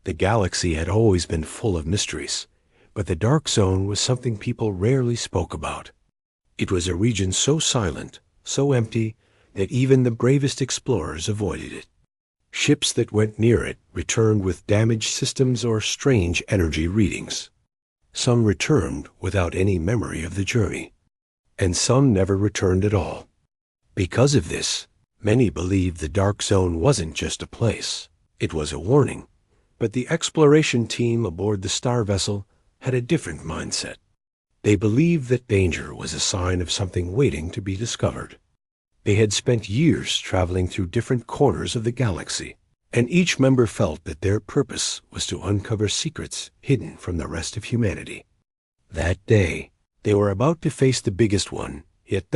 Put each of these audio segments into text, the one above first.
The galaxy had always been full of mysteries, but the Dark Zone was something people rarely spoke about. It was a region so silent, so empty, that even the bravest explorers avoided it. Ships that went near it returned with damaged systems or strange energy readings. Some returned without any memory of the journey, and some never returned at all. Because of this, many believed the Dark Zone wasn't just a place. It was a warning. But the exploration team aboard the star vessel had a different mindset. They believed that danger was a sign of something waiting to be discovered. They had spent years traveling through different corners of the galaxy, and each member felt that their purpose was to uncover secrets hidden from the rest of humanity. That day, they were about to face the biggest one, yet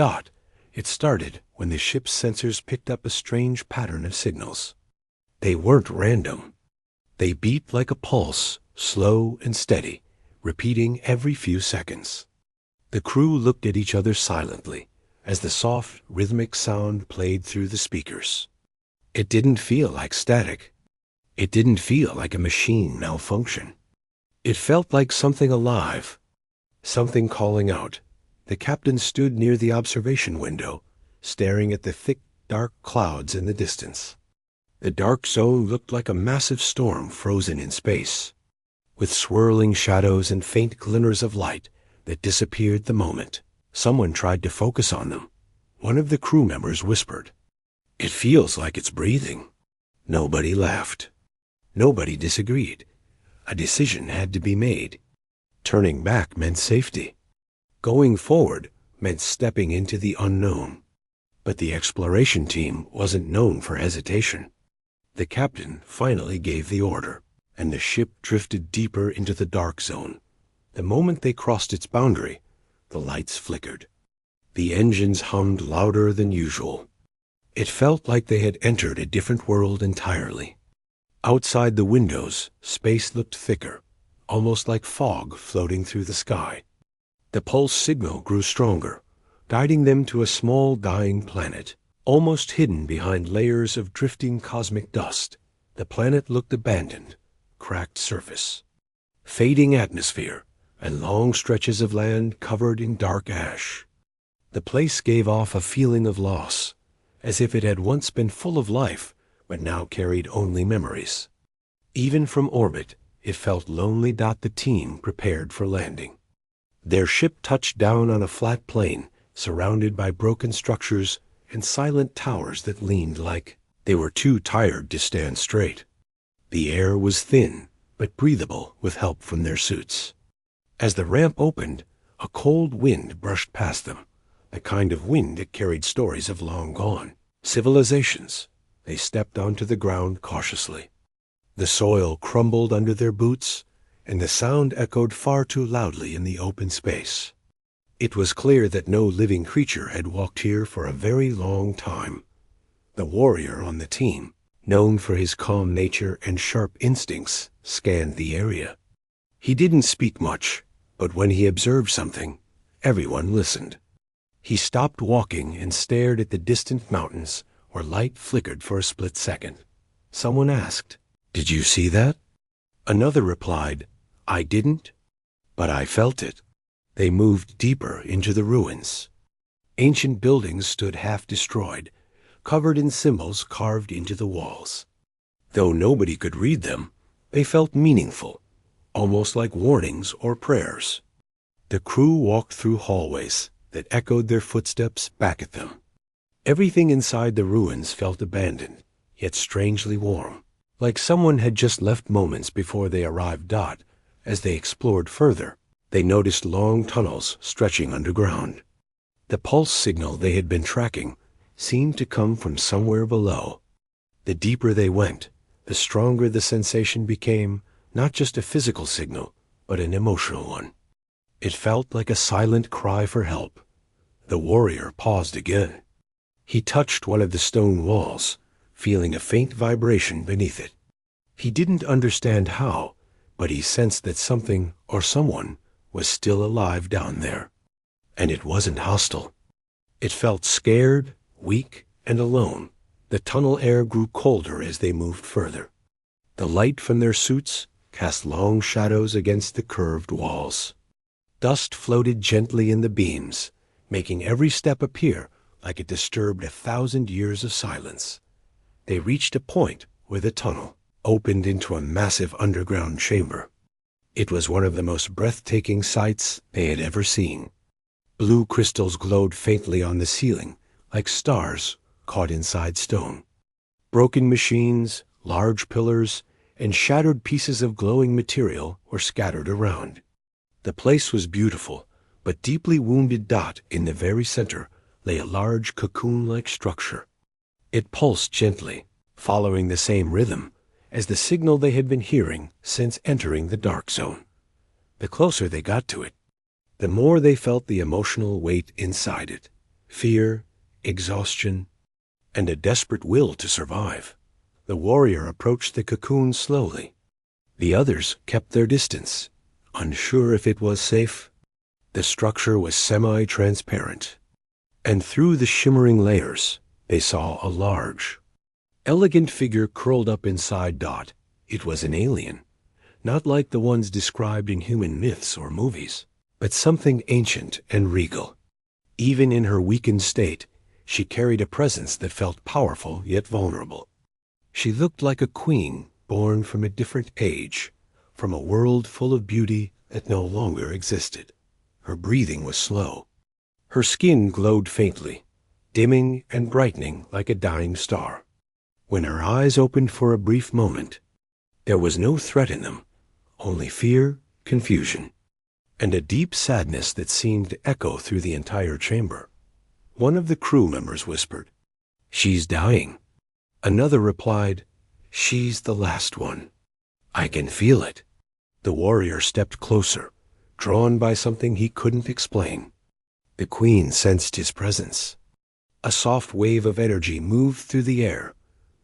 it started when the ship's sensors picked up a strange pattern of signals. They weren't random. They beat like a pulse, slow and steady, repeating every few seconds. The crew looked at each other silently as the soft, rhythmic sound played through the speakers. It didn't feel like static. It didn't feel like a machine malfunction. It felt like something alive, something calling out. The captain stood near the observation window, staring at the thick, dark clouds in the distance. The Dark Zone looked like a massive storm frozen in space, with swirling shadows and faint glimmers of light that disappeared the moment someone tried to focus on them. One of the crew members whispered, "It feels like it's breathing." Nobody laughed. Nobody disagreed. A decision had to be made. Turning back meant safety. Going forward meant stepping into the unknown. But the exploration team wasn't known for hesitation. The captain finally gave the order, and the ship drifted deeper into the Dark Zone. The moment they crossed its boundary, the lights flickered. The engines hummed louder than usual. It felt like they had entered a different world entirely. Outside the windows, space looked thicker, almost like fog floating through the sky. The pulse signal grew stronger, guiding them to a small dying planet. Almost hidden behind layers of drifting cosmic dust, the planet looked abandoned, cracked surface, fading atmosphere, and long stretches of land covered in dark ash. The place gave off a feeling of loss, as if it had once been full of life, but now carried only memories. Even from orbit, it felt lonely. The team prepared for landing. Their ship touched down on a flat plain, surrounded by broken structures and silent towers that leaned like they were too tired to stand straight. The air was thin, but breathable with help from their suits. As the ramp opened, a cold wind brushed past them, the kind of wind that carried stories of long-gone civilizations. They stepped onto the ground cautiously. The soil crumbled under their boots, and the sound echoed far too loudly in the open space. It was clear that no living creature had walked here for a very long time. The warrior on the team, known for his calm nature and sharp instincts, scanned the area. He didn't speak much, but when he observed something, everyone listened. He stopped walking and stared at the distant mountains where light flickered for a split second. Someone asked, "Did you see that?" Another replied, "I didn't, but I felt it." They moved deeper into the ruins. Ancient buildings stood half destroyed, covered in symbols carved into the walls. Though nobody could read them, they felt meaningful, almost like warnings or prayers. The crew walked through hallways that echoed their footsteps back at them. Everything inside the ruins felt abandoned, yet strangely warm, like someone had just left moments before they arrived. As they explored further, they noticed long tunnels stretching underground. The pulse signal they had been tracking seemed to come from somewhere below. The deeper they went, the stronger the sensation became, not just a physical signal, but an emotional one. It felt like a silent cry for help. The warrior paused again. He touched one of the stone walls, feeling a faint vibration beneath it. He didn't understand how, but he sensed that something or someone was still alive down there. And it wasn't hostile. It felt scared, weak, and alone. The tunnel air grew colder as they moved further. The light from their suits cast long shadows against the curved walls. Dust floated gently in the beams, making every step appear like it disturbed 1,000 years of silence. They reached a point where the tunnel opened into a massive underground chamber. It was one of the most breathtaking sights they had ever seen. Blue crystals glowed faintly on the ceiling, like stars caught inside stone. Broken machines, large pillars, and shattered pieces of glowing material were scattered around. The place was beautiful, but deeply wounded in the very center lay a large cocoon-like structure. It pulsed gently, following the same rhythm as the signal they had been hearing since entering the dark zone. The closer they got to it, the more they felt the emotional weight inside it: fear, exhaustion, and a desperate will to survive. The warrior approached the cocoon slowly. The others kept their distance, unsure if it was safe. The structure was semi-transparent, and through the shimmering layers, they saw a large, elegant figure curled up inside. It was an alien, not like the ones described in human myths or movies, but something ancient and regal. Even in her weakened state, she carried a presence that felt powerful yet vulnerable. She looked like a queen born from a different age, from a world full of beauty that no longer existed. Her breathing was slow. Her skin glowed faintly, dimming and brightening like a dying star. When her eyes opened for a brief moment, there was no threat in them, only fear, confusion, and a deep sadness that seemed to echo through the entire chamber. One of the crew members whispered, "She's dying." Another replied, "She's the last one. I can feel it." The warrior stepped closer, drawn by something he couldn't explain. The queen sensed his presence. A soft wave of energy moved through the air,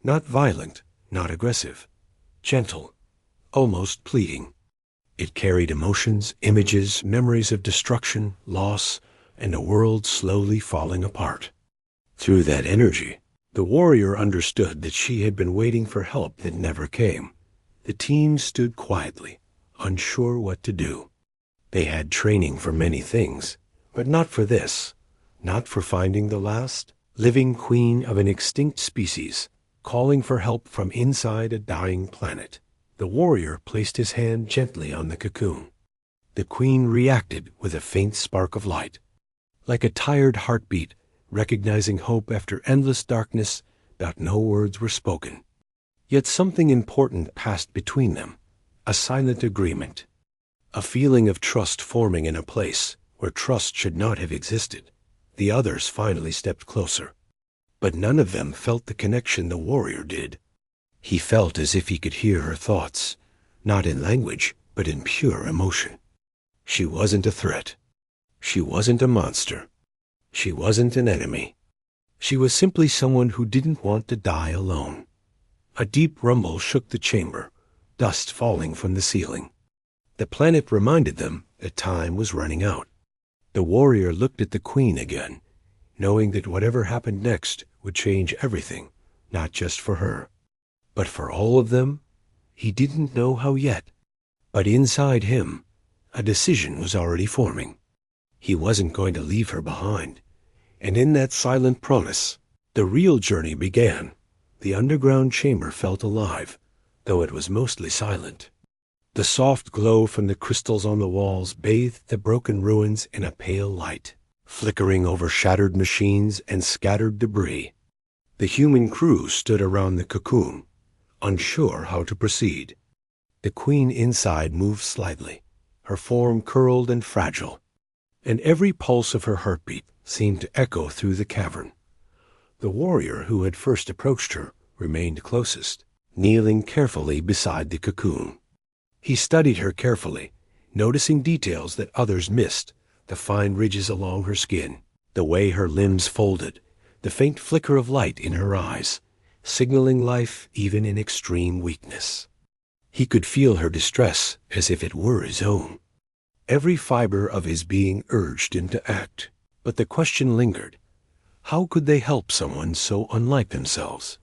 not violent, not aggressive, gentle, almost pleading. It carried emotions, images, memories of destruction, loss, and a world slowly falling apart. Through that energy, the warrior understood that she had been waiting for help that never came. The team stood quietly, unsure what to do. They had training for many things, but not for this, not for finding the last living queen of an extinct species, calling for help from inside a dying planet. The warrior placed his hand gently on the cocoon. The queen reacted with a faint spark of light, like a tired heartbeat recognizing hope after endless darkness, but no words were spoken. Yet something important passed between them, a silent agreement, a feeling of trust forming in a place where trust should not have existed. The others finally stepped closer, but none of them felt the connection the warrior did. He felt as if he could hear her thoughts, not in language, but in pure emotion. She wasn't a threat. She wasn't a monster. She wasn't an enemy. She was simply someone who didn't want to die alone. A deep rumble shook the chamber, dust falling from the ceiling. The planet reminded them that time was running out. The warrior looked at the queen again, knowing that whatever happened next would change everything, not just for her, but for all of them. He didn't know how yet, but inside him, a decision was already forming. He wasn't going to leave her behind, and in that silent promise, the real journey began. The underground chamber felt alive, though it was mostly silent. The soft glow from the crystals on the walls bathed the broken ruins in a pale light, flickering over shattered machines and scattered debris. The human crew stood around the cocoon, unsure how to proceed. The queen inside moved slightly, her form curled and fragile, and every pulse of her heartbeat seemed to echo through the cavern. The warrior who had first approached her remained closest, kneeling carefully beside the cocoon. He studied her carefully, noticing details that others missed: the fine ridges along her skin, the way her limbs folded, the faint flicker of light in her eyes, signaling life even in extreme weakness. He could feel her distress as if it were his own. Every fiber of his being urged him to act, but the question lingered: how could they help someone so unlike themselves?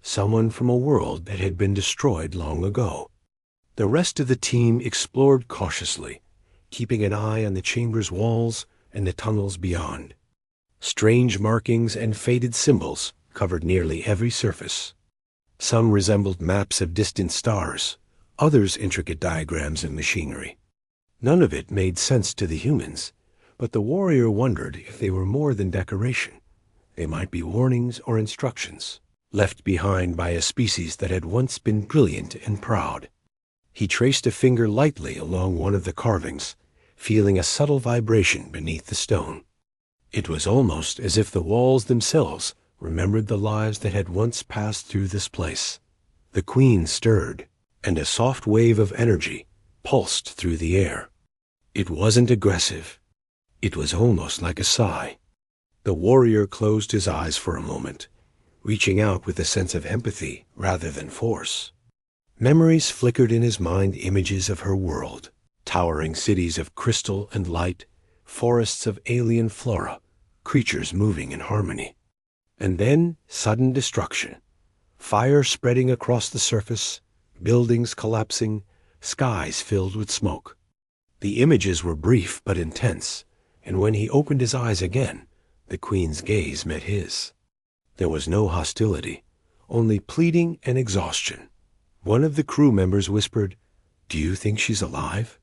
someone from a world that had been destroyed long ago. The rest of the team explored cautiously, keeping an eye on the chamber's walls and the tunnels beyond. Strange markings and faded symbols covered nearly every surface. Some resembled maps of distant stars, others intricate diagrams of machinery. None of it made sense to the humans, but the warrior wondered if they were more than decoration. They might be warnings or instructions, left behind by a species that had once been brilliant and proud. He traced a finger lightly along one of the carvings, feeling a subtle vibration beneath the stone. It was almost as if the walls themselves remembered the lives that had once passed through this place. The queen stirred, and a soft wave of energy pulsed through the air. It wasn't aggressive. It was almost like a sigh. The warrior closed his eyes for a moment, reaching out with a sense of empathy rather than force. Memories flickered in his mind, images of her world, towering cities of crystal and light, forests of alien flora, creatures moving in harmony. And then sudden destruction. Fire spreading across the surface, buildings collapsing, skies filled with smoke. The images were brief but intense, and when he opened his eyes again, the queen's gaze met his. There was no hostility, only pleading and exhaustion. One of the crew members whispered, "Do you think she's alive?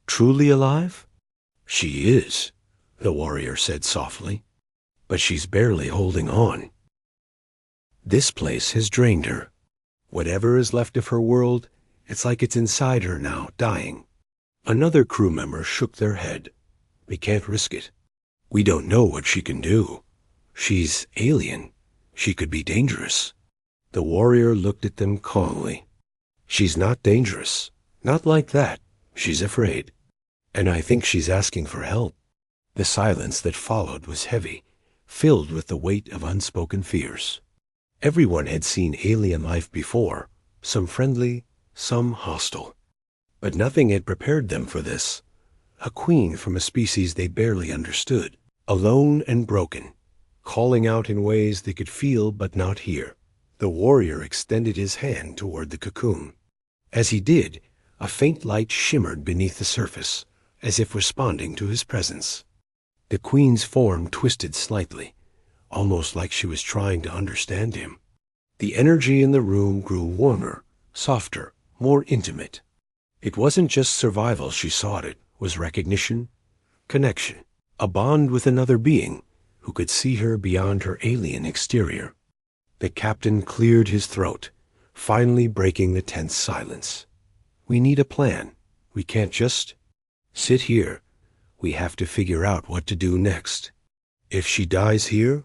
Truly alive?" "She is," the warrior said softly, "but she's barely holding on. This place has drained her. Whatever is left of her world, it's like it's inside her now, dying." Another crew member shook their head. "We can't risk it. We don't know what she can do. She's alien. She could be dangerous." The warrior looked at them calmly. "She's not dangerous. Not like that. She's afraid. And I think she's asking for help." The silence that followed was heavy, filled with the weight of unspoken fears. Everyone had seen alien life before, some friendly, some hostile. But nothing had prepared them for this. A queen from a species they barely understood, alone and broken, calling out in ways they could feel but not hear. The warrior extended his hand toward the cocoon. As he did, a faint light shimmered beneath the surface, as if responding to his presence. The queen's form twisted slightly, almost like she was trying to understand him. The energy in the room grew warmer, softer, more intimate. It wasn't just survival she sought, it was recognition, connection, a bond with another being who could see her beyond her alien exterior. The captain cleared his throat, finally breaking the tense silence. "We need a plan. We can't just sit here. We have to figure out what to do next. If she dies here,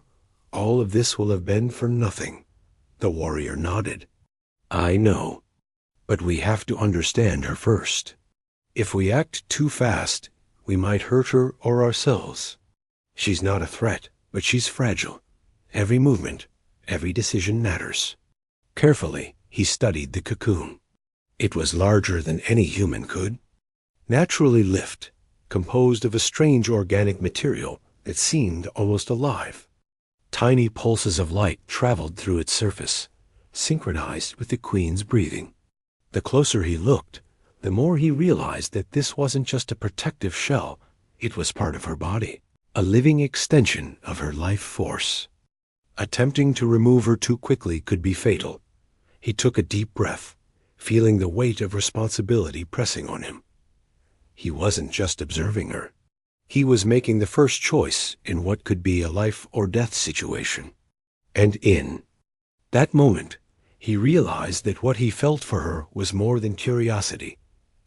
all of this will have been for nothing." The warrior nodded. "I know, but we have to understand her first. If we act too fast, we might hurt her or ourselves. She's not a threat, but she's fragile. Every movement, every decision matters." Carefully, he studied the cocoon. It was larger than any human could. Naturally lift, composed of a strange organic material that seemed almost alive. Tiny pulses of light traveled through its surface, synchronized with the queen's breathing. The closer he looked, the more he realized that this wasn't just a protective shell, it was part of her body, a living extension of her life force. Attempting to remove her too quickly could be fatal. He took a deep breath, feeling the weight of responsibility pressing on him. He wasn't just observing her. He was making the first choice in what could be a life or death situation. And in that moment, he realized that what he felt for her was more than curiosity.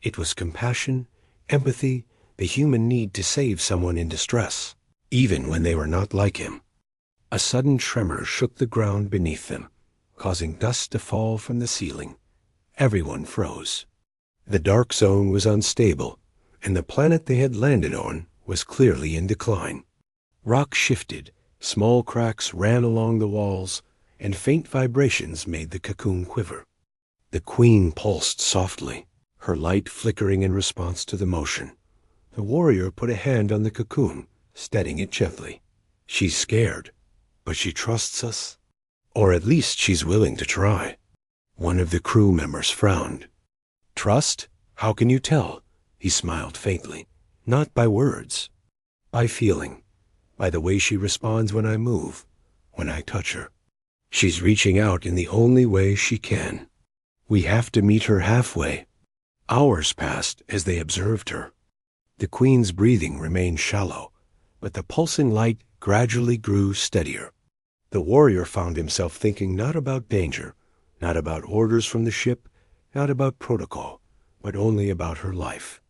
It was compassion, empathy, the human need to save someone in distress, even when they were not like him. A sudden tremor shook the ground beneath them, causing dust to fall from the ceiling. Everyone froze. The dark zone was unstable, and the planet they had landed on was clearly in decline. Rock shifted, small cracks ran along the walls, and faint vibrations made the cocoon quiver. The queen pulsed softly, her light flickering in response to the motion. The warrior put a hand on the cocoon, steadying it gently. "She's scared, but she trusts us." Or at least she's willing to try. One of the crew members frowned. Trust? How can you tell? He smiled faintly. Not by words. By feeling. By the way she responds when I move, when I touch her. She's reaching out in the only way she can. We have to meet her halfway. Hours passed as they observed her. The Queen's breathing remained shallow, but the pulsing light gradually grew steadier. The warrior found himself thinking not about danger, not about orders from the ship, not about protocol, but only about her life.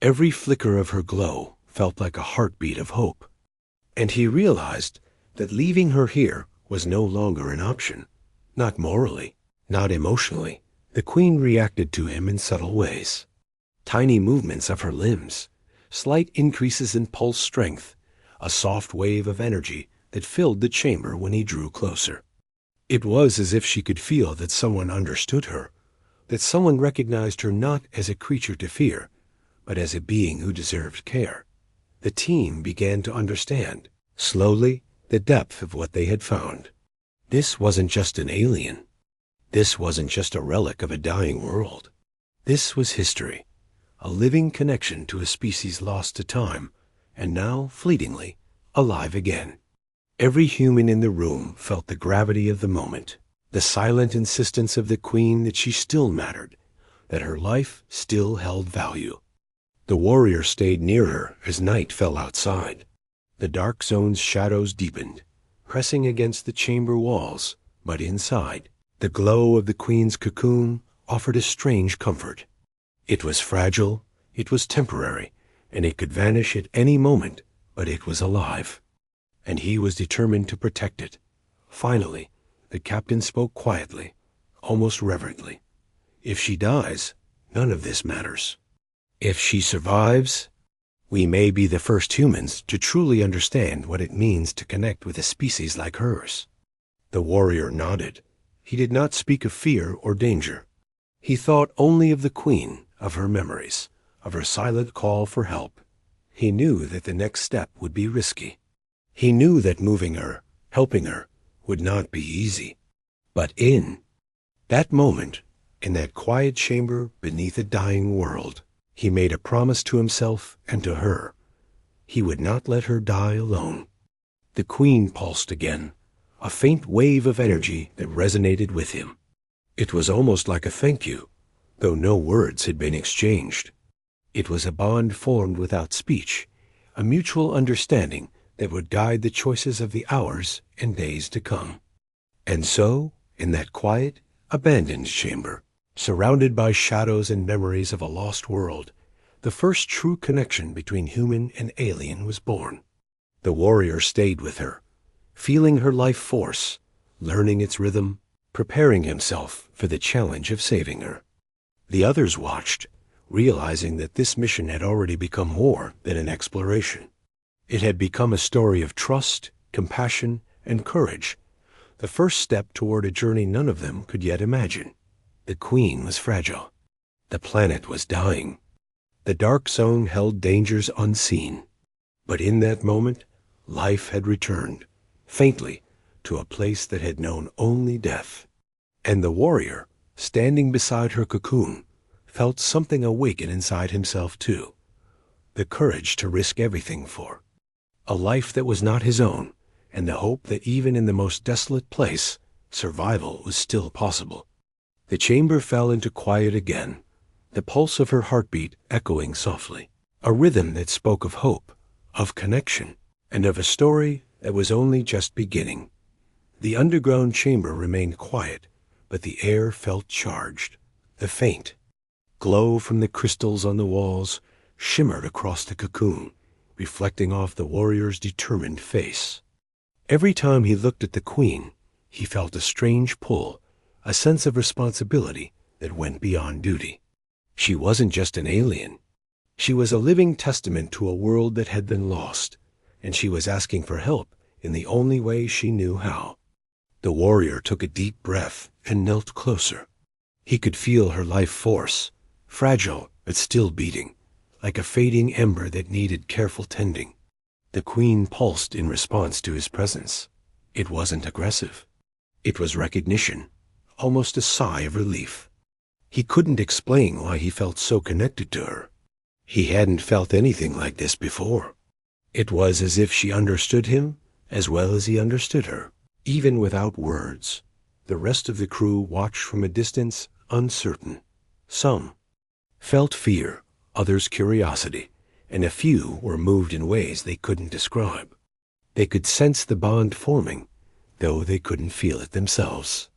Every flicker of her glow felt like a heartbeat of hope. And he realized that leaving her here was no longer an option. Not morally, not emotionally. The Queen reacted to him in subtle ways. Tiny movements of her limbs, slight increases in pulse strength, a soft wave of energy that filled the chamber when he drew closer. It was as if she could feel that someone understood her, that someone recognized her not as a creature to fear, but as a being who deserved care. The team began to understand, slowly, the depth of what they had found. This wasn't just an alien. This wasn't just a relic of a dying world. This was history, a living connection to a species lost to time, and now, fleetingly, alive again. Every human in the room felt the gravity of the moment, the silent insistence of the Queen that she still mattered, that her life still held value. The warrior stayed near her as night fell outside. The dark zone's shadows deepened, pressing against the chamber walls, but inside, the glow of the Queen's cocoon offered a strange comfort. It was fragile, it was temporary, and it could vanish at any moment, but it was alive. And he was determined to protect it. Finally, the captain spoke quietly, almost reverently. If she dies, none of this matters. If she survives, we may be the first humans to truly understand what it means to connect with a species like hers. The warrior nodded. He did not speak of fear or danger. He thought only of the Queen, of her memories, of her silent call for help. He knew that the next step would be risky. He knew that moving her, helping her, would not be easy. But in that moment, in that quiet chamber beneath a dying world, he made a promise to himself and to her. He would not let her die alone. The Queen pulsed again, a faint wave of energy that resonated with him. It was almost like a thank you, though no words had been exchanged. It was a bond formed without speech, a mutual understanding that would guide the choices of the hours and days to come. And so, in that quiet, abandoned chamber, surrounded by shadows and memories of a lost world, the first true connection between human and alien was born. The warrior stayed with her, feeling her life force, learning its rhythm, preparing himself for the challenge of saving her. The others watched, realizing that this mission had already become more than an exploration. It had become a story of trust, compassion, and courage, the first step toward a journey none of them could yet imagine. The Queen was fragile. The planet was dying. The dark zone held dangers unseen. But in that moment, life had returned, faintly, to a place that had known only death. And the warrior, standing beside her cocoon, felt something awaken inside himself too. The courage to risk everything for a life that was not his own, and the hope that even in the most desolate place, survival was still possible. The chamber fell into quiet again, the pulse of her heartbeat echoing softly, a rhythm that spoke of hope, of connection, and of a story that was only just beginning. The underground chamber remained quiet, but the air felt charged. The faint glow from the crystals on the walls shimmered across the cocoon, reflecting off the warrior's determined face. Every time he looked at the Queen, he felt a strange pull, a sense of responsibility that went beyond duty. She wasn't just an alien. She was a living testament to a world that had been lost, and she was asking for help in the only way she knew how. The warrior took a deep breath and knelt closer. He could feel her life force, fragile but still beating, like a fading ember that needed careful tending. The Queen pulsed in response to his presence. It wasn't aggressive. It was recognition, almost a sigh of relief. He couldn't explain why he felt so connected to her. He hadn't felt anything like this before. It was as if she understood him as well as he understood her, even without words. The rest of the crew watched from a distance, uncertain. Some felt fear, others curiosity, and a few were moved in ways they couldn't describe. They could sense the bond forming, though they couldn't feel it themselves.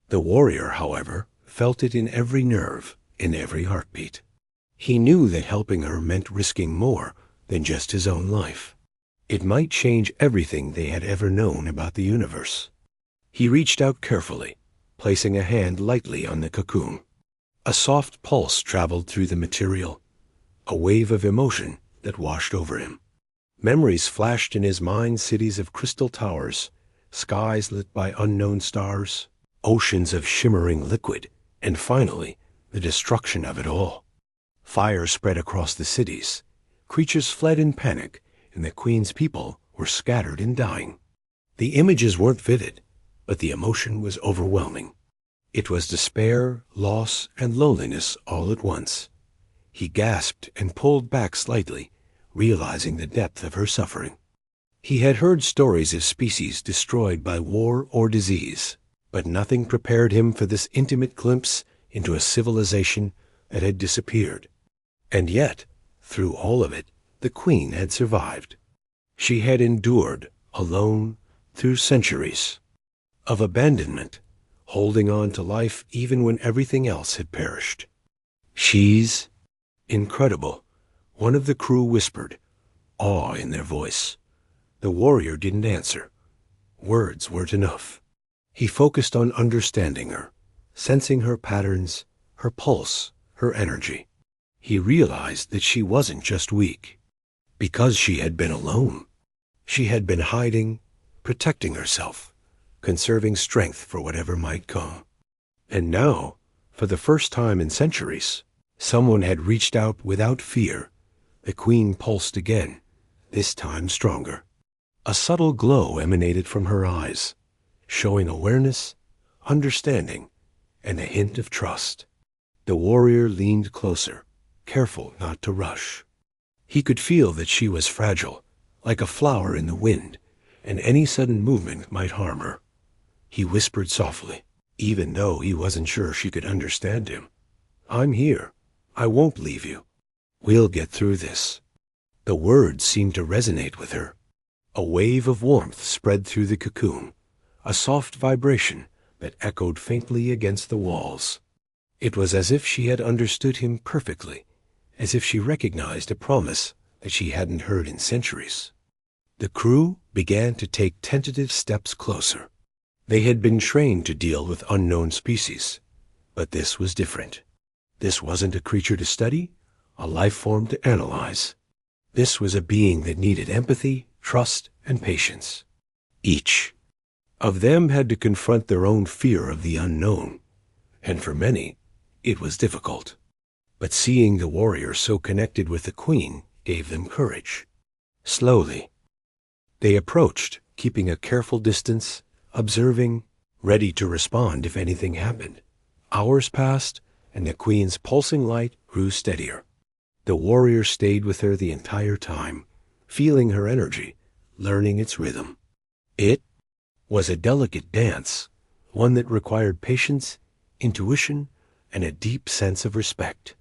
The warrior, however, felt it in every nerve, in every heartbeat. He knew that helping her meant risking more than just his own life. It might change everything they had ever known about the universe. He reached out carefully, placing a hand lightly on the cocoon. A soft pulse traveled through the material, a wave of emotion that washed over him. Memories flashed in his mind, cities of crystal towers, skies lit by unknown stars, oceans of shimmering liquid, and finally, the destruction of it all. Fire spread across the cities. Creatures fled in panic, and the Queen's people were scattered and dying. The images weren't vivid, but the emotion was overwhelming. It was despair, loss, and loneliness all at once. He gasped and pulled back slightly, realizing the depth of her suffering. He had heard stories of species destroyed by war or disease, but nothing prepared him for this intimate glimpse into a civilization that had disappeared. And yet, through all of it, the Queen had survived. She had endured, alone, through centuries of abandonment, holding on to life even when everything else had perished. She's incredible, one of the crew whispered, awe in their voice. The warrior didn't answer. Words weren't enough. He focused on understanding her, sensing her patterns, her pulse, her energy. He realized that she wasn't just weak. Because she had been alone. She had been hiding, protecting herself, conserving strength for whatever might come. And now, for the first time in centuries, someone had reached out without fear. The Queen pulsed again, this time stronger. A subtle glow emanated from her eyes, showing awareness, understanding, and a hint of trust. The warrior leaned closer, careful not to rush. He could feel that she was fragile, like a flower in the wind, and any sudden movement might harm her. He whispered softly, even though he wasn't sure she could understand him. I'm here. I won't leave you. We'll get through this. The words seemed to resonate with her. A wave of warmth spread through the cocoon, a soft vibration that echoed faintly against the walls. It was as if she had understood him perfectly, as if she recognized a promise that she hadn't heard in centuries. The crew began to take tentative steps closer. They had been trained to deal with unknown species, but this was different. This wasn't a creature to study, a life form to analyze. This was a being that needed empathy, trust, and patience. Each of them had to confront their own fear of the unknown, and for many, it was difficult. But seeing the warrior so connected with the Queen gave them courage. Slowly, they approached, keeping a careful distance, observing, ready to respond if anything happened. Hours passed, and the Queen's pulsing light grew steadier. The warrior stayed with her the entire time, feeling her energy, learning its rhythm. It was a delicate dance, one that required patience, intuition, and a deep sense of respect.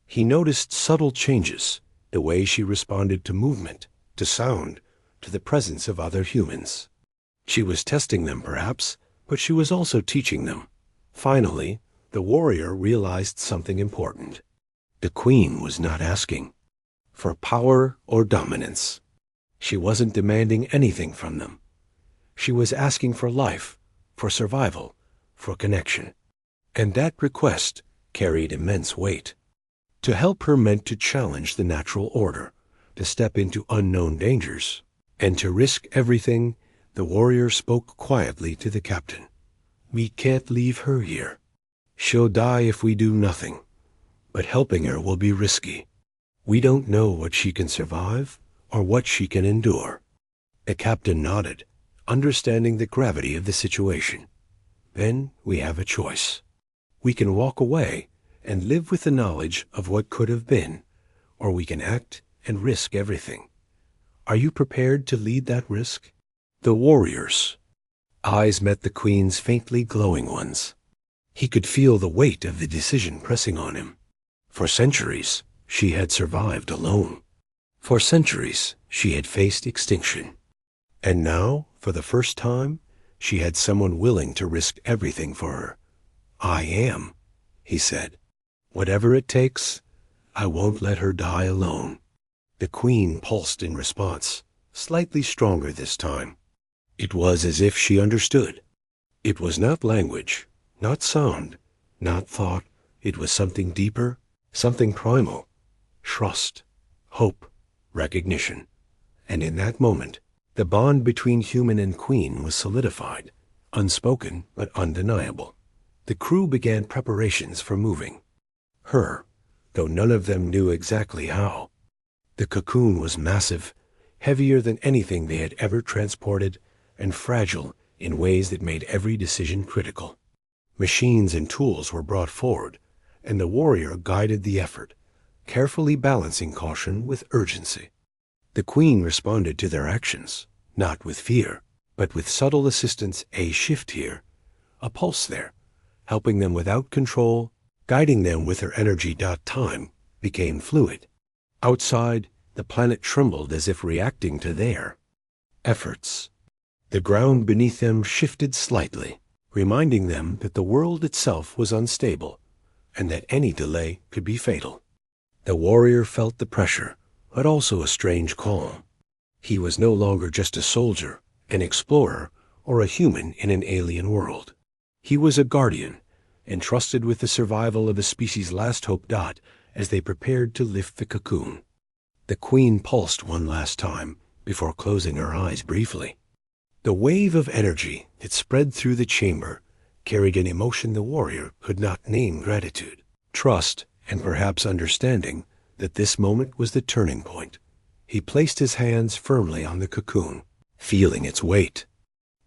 He noticed subtle changes, the way she responded to movement, to sound, to the presence of other humans. She was testing them, perhaps, but she was also teaching them. Finally, the warrior realized something important. The Queen was not asking for power or dominance. She wasn't demanding anything from them. She was asking for life, for survival, for connection. And that request carried immense weight. To help her meant to challenge the natural order, to step into unknown dangers, and to risk everything. The warrior spoke quietly to the captain. We can't leave her here. She'll die if we do nothing, but helping her will be risky. We don't know what she can survive or what she can endure. The captain nodded, understanding the gravity of the situation. then we have a choice. We can walk away and live with the knowledge of what could have been, or we can act and risk everything. Are you prepared to lead that risk? The warrior's eyes met the queen's faintly glowing ones. He could feel the weight of the decision pressing on him. For centuries, she had survived alone. For centuries, she had faced extinction. And now, for the first time, she had someone willing to risk everything for her. "I am," he said. "Whatever it takes, I won't let her die alone." The queen pulsed in response, slightly stronger this time. It was as if she understood. It was not language, not sound, not thought. It was something deeper, something primal. Trust, hope, recognition. And in that moment, the bond between human and queen was solidified, unspoken but undeniable. The crew began preparations for moving. Her, though none of them knew exactly how. The cocoon was massive, heavier than anything they had ever transported, and fragile in ways that made every decision critical. Machines and tools were brought forward, and the warrior guided the effort, carefully balancing caution with urgency. The queen responded to their actions, not with fear, but with subtle assistance. A shift here, a pulse there, helping them without control, guiding them with her energy. Time became fluid. Outside, the planet trembled as if reacting to their efforts. The ground beneath them shifted slightly, reminding them that the world itself was unstable, and that any delay could be fatal. The warrior felt the pressure, but also a strange calm. He was no longer just a soldier, an explorer, or a human in an alien world. He was a guardian, entrusted with the survival of the species' last hope. As they prepared to lift the cocoon, the queen pulsed one last time before closing her eyes briefly. The wave of energy that spread through the chamber carried an emotion the warrior could not name: gratitude, trust, and perhaps understanding that this moment was the turning point. He placed his hands firmly on the cocoon, feeling its weight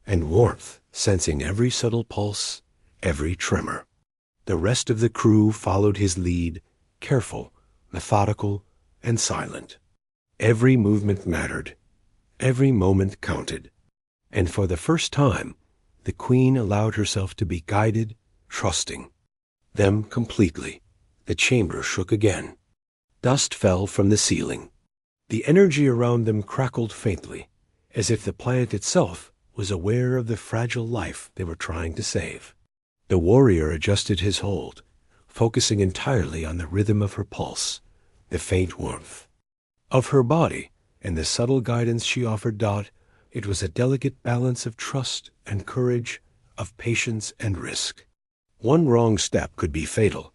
and warmth, sensing every subtle pulse, every tremor. The rest of the crew followed his lead, careful, methodical, and silent. Every movement mattered. Every moment counted. And for the first time, the queen allowed herself to be guided, trusting them completely. The chamber shook again. Dust fell from the ceiling. The energy around them crackled faintly, as if the planet itself was aware of the fragile life they were trying to save. The warrior adjusted his hold, focusing entirely on the rhythm of her pulse, the faint warmth of her body, and the subtle guidance she offered. It was a delicate balance of trust and courage, of patience and risk. One wrong step could be fatal,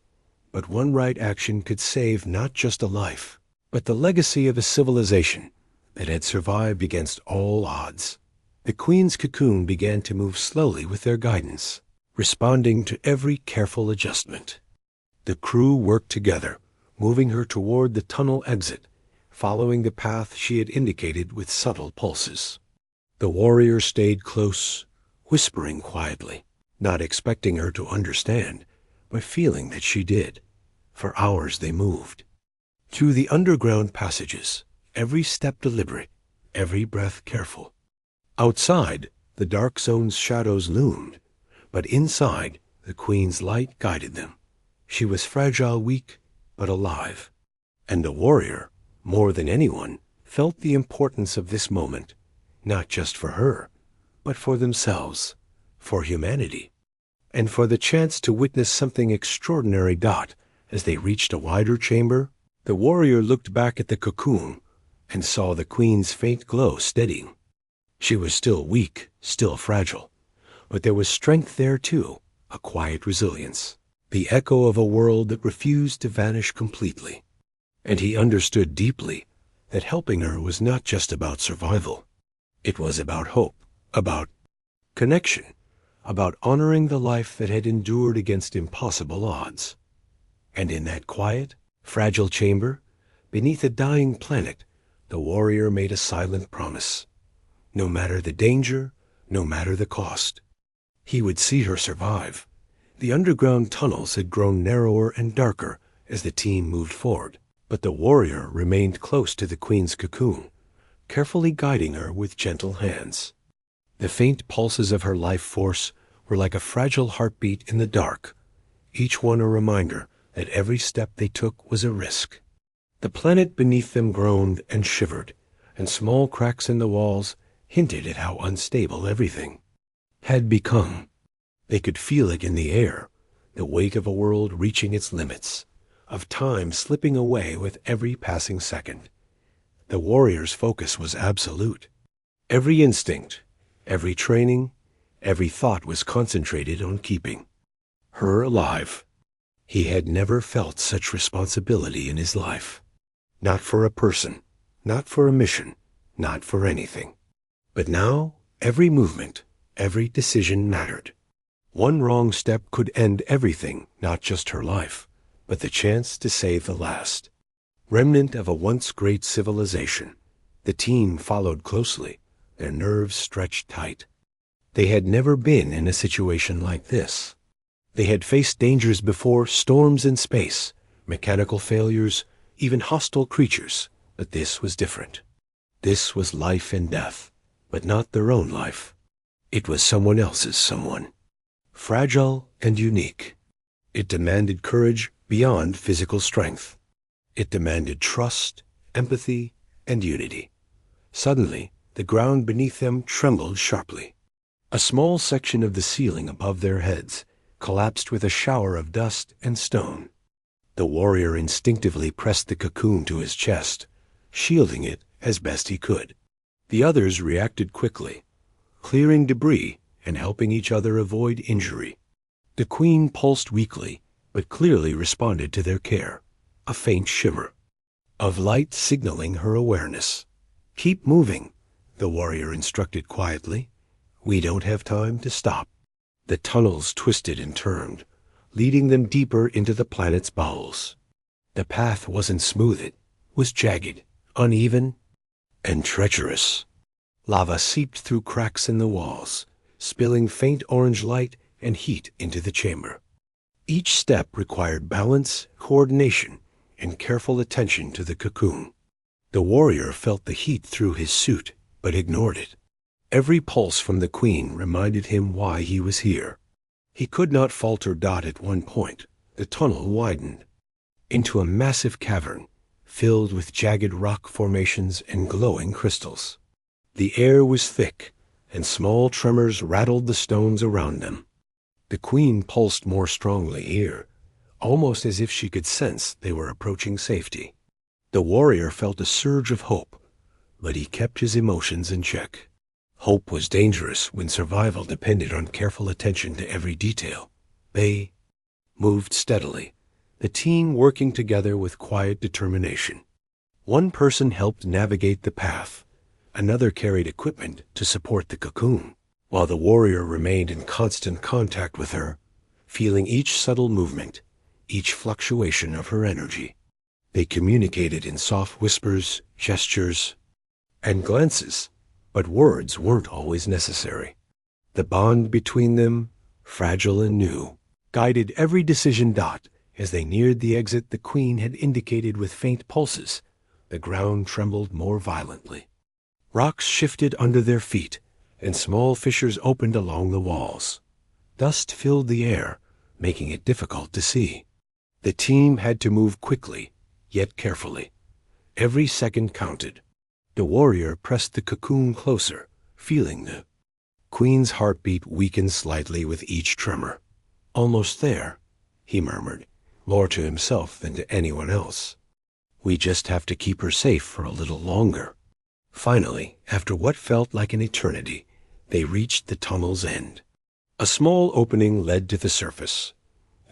but one right action could save not just a life, but the legacy of a civilization that had survived against all odds. The queen's cocoon began to move slowly with their guidance, responding to every careful adjustment. The crew worked together, moving her toward the tunnel exit, following the path she had indicated with subtle pulses. The warrior stayed close, whispering quietly, not expecting her to understand, but feeling that she did. For hours they moved. Through the underground passages, every step deliberate, every breath careful. Outside, the dark zone's shadows loomed, but inside, the queen's light guided them. She was fragile, weak, but alive. And the warrior, more than anyone, felt the importance of this moment, not just for her, but for themselves, for humanity, and for the chance to witness something extraordinary. As they reached a wider chamber, the warrior looked back at the cocoon and saw the queen's faint glow steadying. She was still weak, still fragile, but there was strength there too, a quiet resilience, the echo of a world that refused to vanish completely. And he understood deeply that helping her was not just about survival. It was about hope, about connection, about honoring the life that had endured against impossible odds. And in that quiet, fragile chamber, beneath a dying planet, the warrior made a silent promise. No matter the danger, no matter the cost, He would see her survive. The underground tunnels had grown narrower and darker as the team moved forward, but the warrior remained close to the queen's cocoon, carefully guiding her with gentle hands. The faint pulses of her life force were like a fragile heartbeat in the dark, each one a reminder that every step they took was a risk. The planet beneath them groaned and shivered, and small cracks in the walls hinted at how unstable everything had become. They could feel it in the air, the weight of a world reaching its limits, of time slipping away with every passing second. The warrior's focus was absolute. Every instinct, every training, every thought was concentrated on keeping her alive. He had never felt such responsibility in his life. Not for a person, not for a mission, not for anything. But now, every movement, every decision mattered. One wrong step could end everything, not just her life, but the chance to save the last remnant of a once great civilization. The team followed closely, their nerves stretched tight. They had never been in a situation like this. They had faced dangers before, storms in space, mechanical failures, even hostile creatures, but this was different. This was life and death, but not their own life. It was someone else's someone. Fragile and unique. It demanded courage beyond physical strength. It demanded trust, empathy, and unity. Suddenly, the ground beneath them trembled sharply. A small section of the ceiling above their heads collapsed with a shower of dust and stone. The warrior instinctively pressed the cocoon to his chest, shielding it as best he could. The others reacted quickly, clearing debris and helping each other avoid injury. The queen pulsed weakly, but clearly responded to their care, a faint shimmer of light signaling her awareness. "Keep moving," the warrior instructed quietly. "We don't have time to stop." The tunnels twisted and turned, leading them deeper into the planet's bowels. The path wasn't smooth, it was jagged, uneven, and treacherous. Lava seeped through cracks in the walls, spilling faint orange light and heat into the chamber. Each step required balance, coordination, and careful attention to the cocoon. The warrior felt the heat through his suit, but ignored it. Every pulse from the queen reminded him why he was here. He could not falter. At one point, the tunnel widened into a massive cavern filled with jagged rock formations and glowing crystals. The air was thick, and small tremors rattled the stones around them. The queen pulsed more strongly here, almost as if she could sense they were approaching safety. The warrior felt a surge of hope, but he kept his emotions in check. Hope was dangerous when survival depended on careful attention to every detail. They moved steadily, the team working together with quiet determination. One person helped navigate the path, another carried equipment to support the cocoon, while the warrior remained in constant contact with her, feeling each subtle movement, each fluctuation of her energy. They communicated in soft whispers, gestures, and glances, but words weren't always necessary. The bond between them, fragile and new, guided every decision. As they neared the exit the queen had indicated with faint pulses, the ground trembled more violently. Rocks shifted under their feet, and small fissures opened along the walls. Dust filled the air, making it difficult to see. The team had to move quickly, yet carefully. Every second counted. The warrior pressed the cocoon closer, feeling the queen's heartbeat weaken slightly with each tremor. "Almost there," he murmured, more to himself than to anyone else. "We just have to keep her safe for a little longer." Finally, after what felt like an eternity, they reached the tunnel's end. A small opening led to the surface,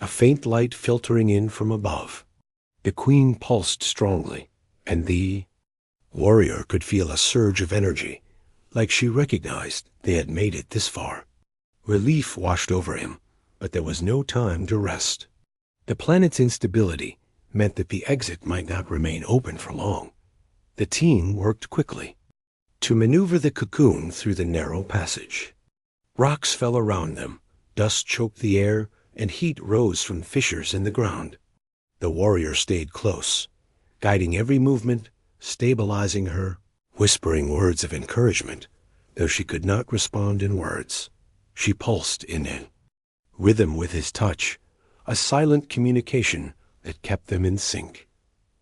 a faint light filtering in from above. The queen pulsed strongly, and the warrior could feel a surge of energy, like she recognized they had made it this far. Relief washed over him, but there was no time to rest. The planet's instability meant that the exit might not remain open for long. The team worked quickly to maneuver the cocoon through the narrow passage. Rocks fell around them, Dust choked the air, and heat rose from fissures in the ground. The warrior stayed close, guiding every movement, stabilizing her, whispering words of encouragement, though she could not respond in words. She pulsed in rhythm with his touch, a silent communication that kept them in sync.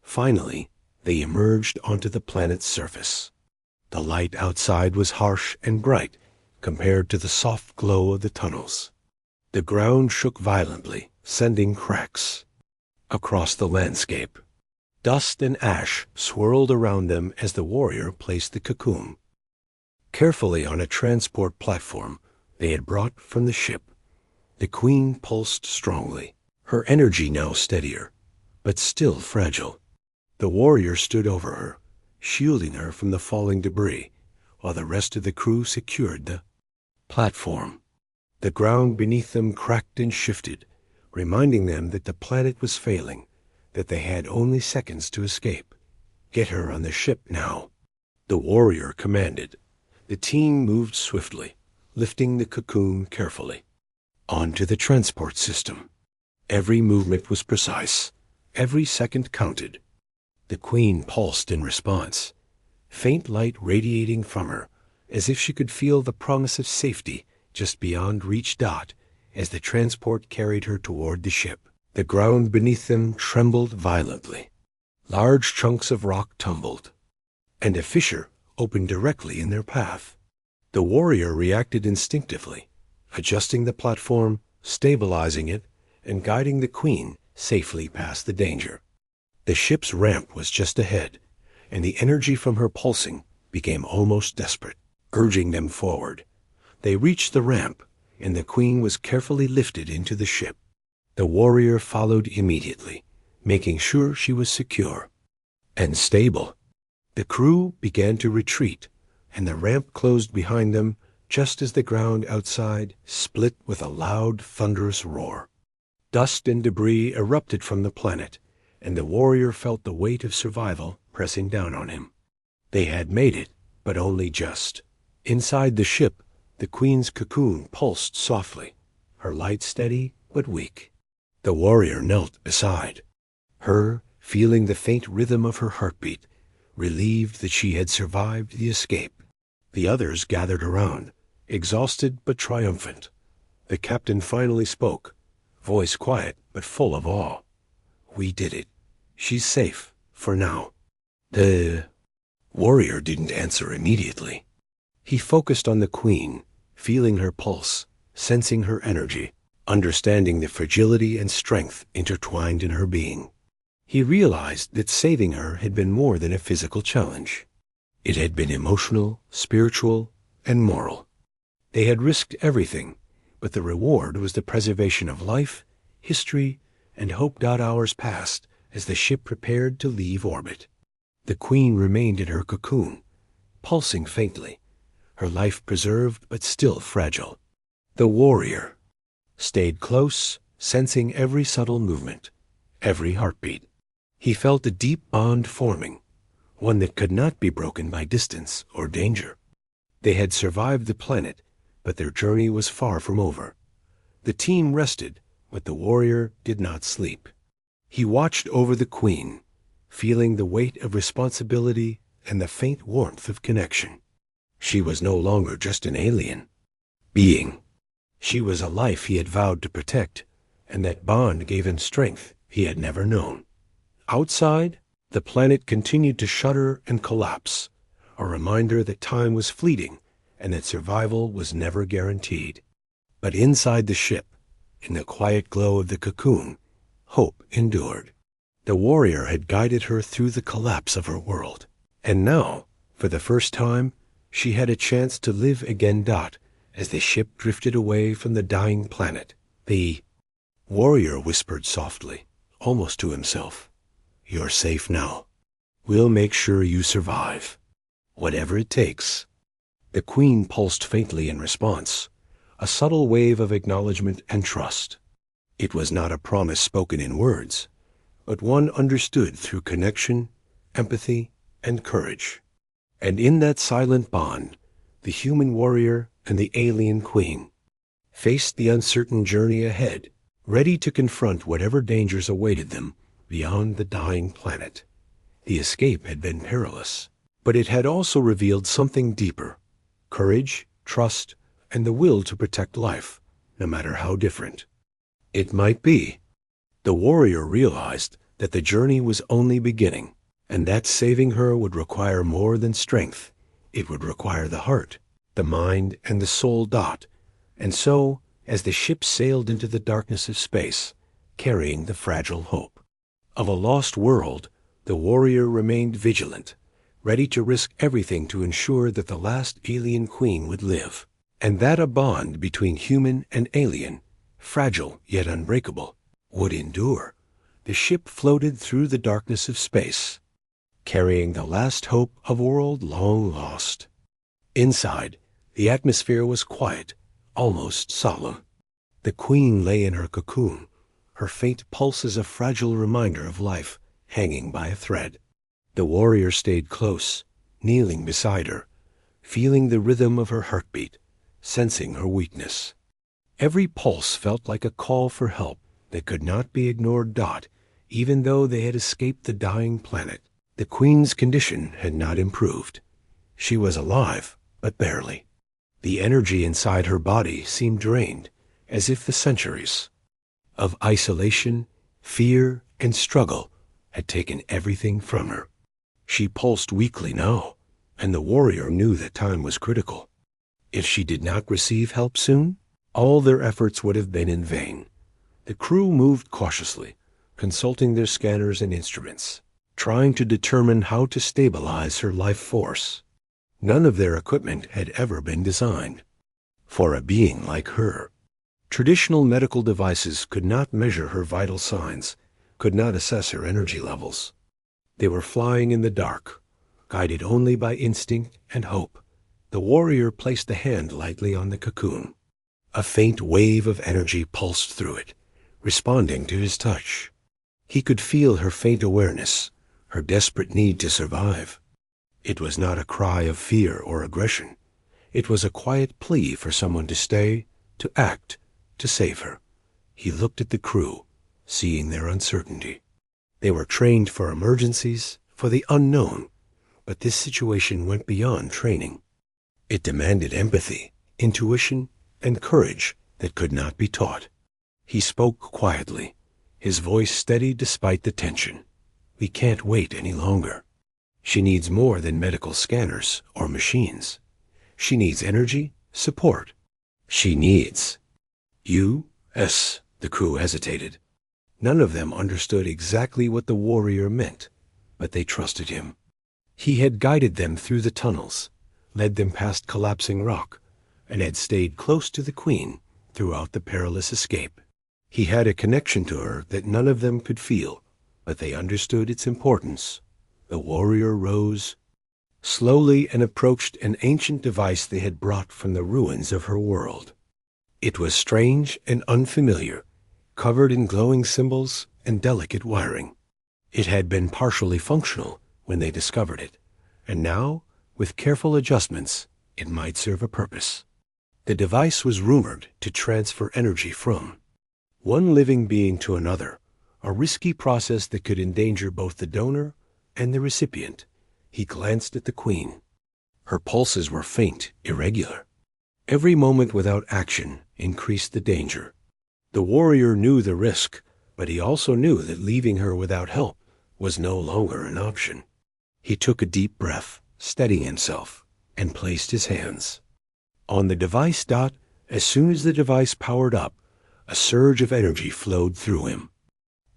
Finally, they emerged onto the planet's surface. The light outside was harsh and bright compared to the soft glow of the tunnels. The ground shook violently, sending cracks across the landscape. Dust and ash swirled around them as the warrior placed the cocoon carefully on a transport platform they had brought from the ship. The queen pulsed strongly, her energy now steadier, but still fragile. The warrior stood over her, shielding her from the falling debris, while the rest of the crew secured the platform. The ground beneath them cracked and shifted, reminding them that the planet was failing, that they had only seconds to escape. Get her on the ship now, the warrior commanded. The team moved swiftly, lifting the cocoon carefully onto the transport system. Every movement was precise. Every second counted. The queen pulsed in response, faint light radiating from her, as if she could feel the promise of safety just beyond reach. As the transport carried her toward the ship, the ground beneath them trembled violently. Large chunks of rock tumbled, and a fissure opened directly in their path. The warrior reacted instinctively, adjusting the platform, stabilizing it, and guiding the queen safely past the danger. The ship's ramp was just ahead, and the energy from her pulsing became almost desperate, urging them forward. They reached the ramp, and the queen was carefully lifted into the ship. The warrior followed immediately, making sure she was secure and stable. The crew began to retreat, and the ramp closed behind them just as the ground outside split with a loud, thunderous roar. Dust and debris erupted from the planet, and the warrior felt the weight of survival pressing down on him. They had made it, but only just. Inside the ship, the queen's cocoon pulsed softly, her light steady but weak. The warrior knelt beside her, feeling the faint rhythm of her heartbeat, relieved that she had survived the escape. The others gathered around, exhausted but triumphant. The captain finally spoke, voice quiet but full of awe. "We did it. She's safe, for now." The warrior didn't answer immediately. He focused on the queen, feeling her pulse, sensing her energy, understanding the fragility and strength intertwined in her being. He realized that saving her had been more than a physical challenge. It had been emotional, spiritual, and moral. They had risked everything, but the reward was the preservation of life, history, and hope. Hours passed as the ship prepared to leave orbit. The queen remained in her cocoon, pulsing faintly, her life preserved but still fragile. The warrior stayed close, sensing every subtle movement, every heartbeat. He felt a deep bond forming, one that could not be broken by distance or danger. They had survived the planet, but their journey was far from over. The team rested, but the warrior did not sleep. He watched over the queen, feeling the weight of responsibility and the faint warmth of connection. She was no longer just an alien being. She was a life he had vowed to protect, and that bond gave him strength he had never known. Outside, the planet continued to shudder and collapse, a reminder that time was fleeting and that survival was never guaranteed. But inside the ship, in the quiet glow of the cocoon, hope endured. The warrior had guided her through the collapse of her world, and now, for the first time, she had a chance to live again. As the ship drifted away from the dying planet, the warrior whispered softly, almost to himself, "You're safe now. We'll make sure you survive, whatever it takes." The queen pulsed faintly in response, a subtle wave of acknowledgement and trust. It was not a promise spoken in words, but one understood through connection, empathy, and courage. And in that silent bond, the human warrior and the alien queen faced the uncertain journey ahead, ready to confront whatever dangers awaited them beyond the dying planet. The escape had been perilous, but it had also revealed something deeper: courage, trust, and the will to protect life, no matter how different it might be. The warrior realized that the journey was only beginning, and that saving her would require more than strength. It would require the heart, the mind, and the soul. And so, as the ship sailed into the darkness of space, carrying the fragile hope of a lost world, the warrior remained vigilant, ready to risk everything to ensure that the last alien queen would live, and that a bond between human and alien, fragile yet unbreakable, would endure. The ship floated through the darkness of space, carrying the last hope of a world long lost. Inside, the atmosphere was quiet, almost solemn. The queen lay in her cocoon, her faint pulses a fragile reminder of life hanging by a thread. The warrior stayed close, kneeling beside her, feeling the rhythm of her heartbeat, sensing her weakness. Every pulse felt like a call for help that could not be ignored. Even though they had escaped the dying planet, the queen's condition had not improved. She was alive, but barely. The energy inside her body seemed drained, as if the centuries of isolation, fear, and struggle had taken everything from her. She pulsed weakly now, and the warrior knew that time was critical. If she did not receive help soon, all their efforts would have been in vain. The crew moved cautiously, consulting their scanners and instruments, trying to determine how to stabilize her life force. None of their equipment had ever been designed for a being like her. Traditional medical devices could not measure her vital signs, could not assess her energy levels. They were flying in the dark, guided only by instinct and hope. The warrior placed a hand lightly on the cocoon. A faint wave of energy pulsed through it, responding to his touch. He could feel her faint awareness, her desperate need to survive. It was not a cry of fear or aggression. It was a quiet plea for someone to stay, to act, to save her. He looked at the crew, seeing their uncertainty. They were trained for emergencies, for the unknown, but this situation went beyond training. It demanded empathy, intuition, and courage that could not be taught. He spoke quietly, his voice steady despite the tension. "We can't wait any longer. She needs more than medical scanners or machines. She needs energy, support. She needs you." The crew hesitated. None of them understood exactly what the warrior meant, but they trusted him. He had guided them through the tunnels, led them past collapsing rock, and had stayed close to the queen throughout the perilous escape. He had a connection to her that none of them could feel, but they understood its importance. The warrior rose slowly and approached an ancient device they had brought from the ruins of her world. It was strange and unfamiliar, covered in glowing symbols and delicate wiring. It had been partially functional when they discovered it, and now, with careful adjustments, it might serve a purpose. The device was rumored to transfer energy from one living being to another, a risky process that could endanger both the donor and the recipient. He glanced at the queen. Her pulses were faint, irregular. Every moment without action increased the danger. The warrior knew the risk, but he also knew that leaving her without help was no longer an option. He took a deep breath, steadying himself, and placed his hands on the device. As soon as the device powered up, a surge of energy flowed through him.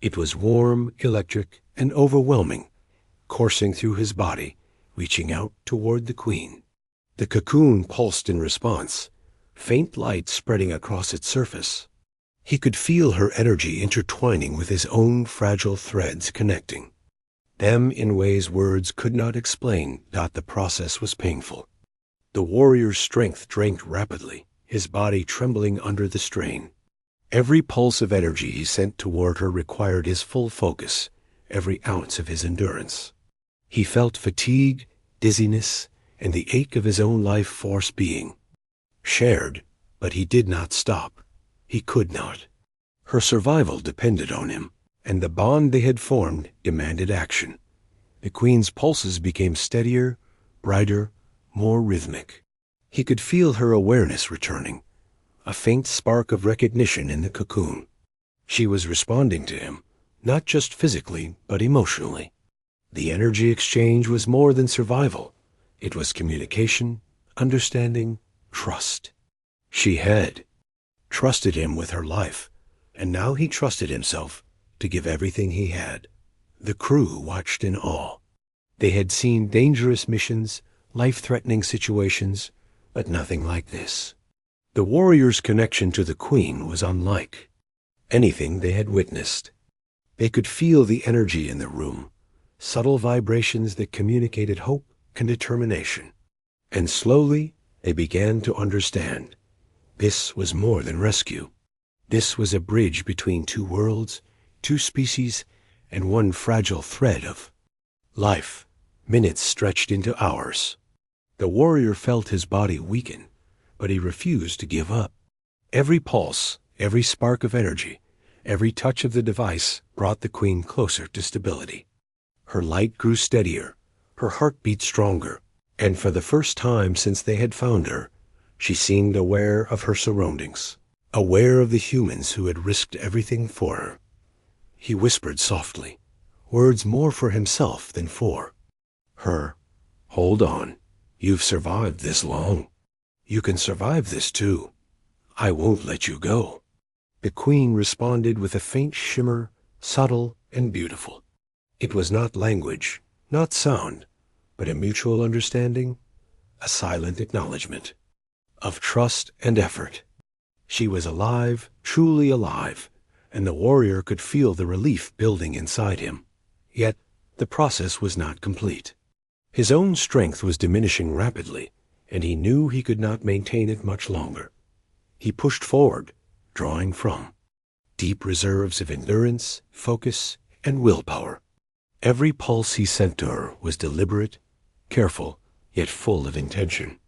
It was warm, electric, and overwhelming, coursing through his body, reaching out toward the queen. The cocoon pulsed in response, faint light spreading across its surface. He could feel her energy intertwining with his own fragile threads, connecting them in ways words could not explain. The process was painful. The warrior's strength drained rapidly, his body trembling under the strain. Every pulse of energy he sent toward her required his full focus, every ounce of his endurance. He felt fatigue, dizziness, and the ache of his own life force being shared But he did not stop. He could not. Her survival depended on him, and the bond they had formed demanded action. The Queen's pulses became steadier, brighter, more rhythmic. He could feel her awareness returning, a faint spark of recognition in the cocoon. She was responding to him, not just physically, but emotionally. The energy exchange was more than survival. It was communication, understanding, trust. She had trusted him with her life, and now he trusted himself to give everything he had. The crew watched in awe. They had seen dangerous missions, life-threatening situations, but nothing like this. The warrior's connection to the Queen was unlike anything they had witnessed. They could feel the energy in the room, subtle vibrations that communicated hope and determination. And slowly they began to understand. This was more than rescue. This was a bridge between two worlds, two species, and one fragile thread of life. Minutes stretched into hours. The warrior felt his body weaken, but he refused to give up. Every pulse, every spark of energy, every touch of the device brought the Queen closer to stability. Her light grew steadier, her heart beat stronger, and for the first time since they had found her, she seemed aware of her surroundings, aware of the humans who had risked everything for her. He whispered softly, words more for himself than for her. Hold on. You've survived this long. You can survive this too. I won't let you go. The Queen responded with a faint shimmer, subtle and beautiful. It was not language, not sound, but a mutual understanding, a silent acknowledgement of trust and effort. She was alive, truly alive, and the warrior could feel the relief building inside him. Yet the process was not complete. His own strength was diminishing rapidly, and he knew he could not maintain it much longer. He pushed forward, drawing from deep reserves of endurance, focus, and willpower. Every pulse he sent to her was deliberate, careful, yet full of intention.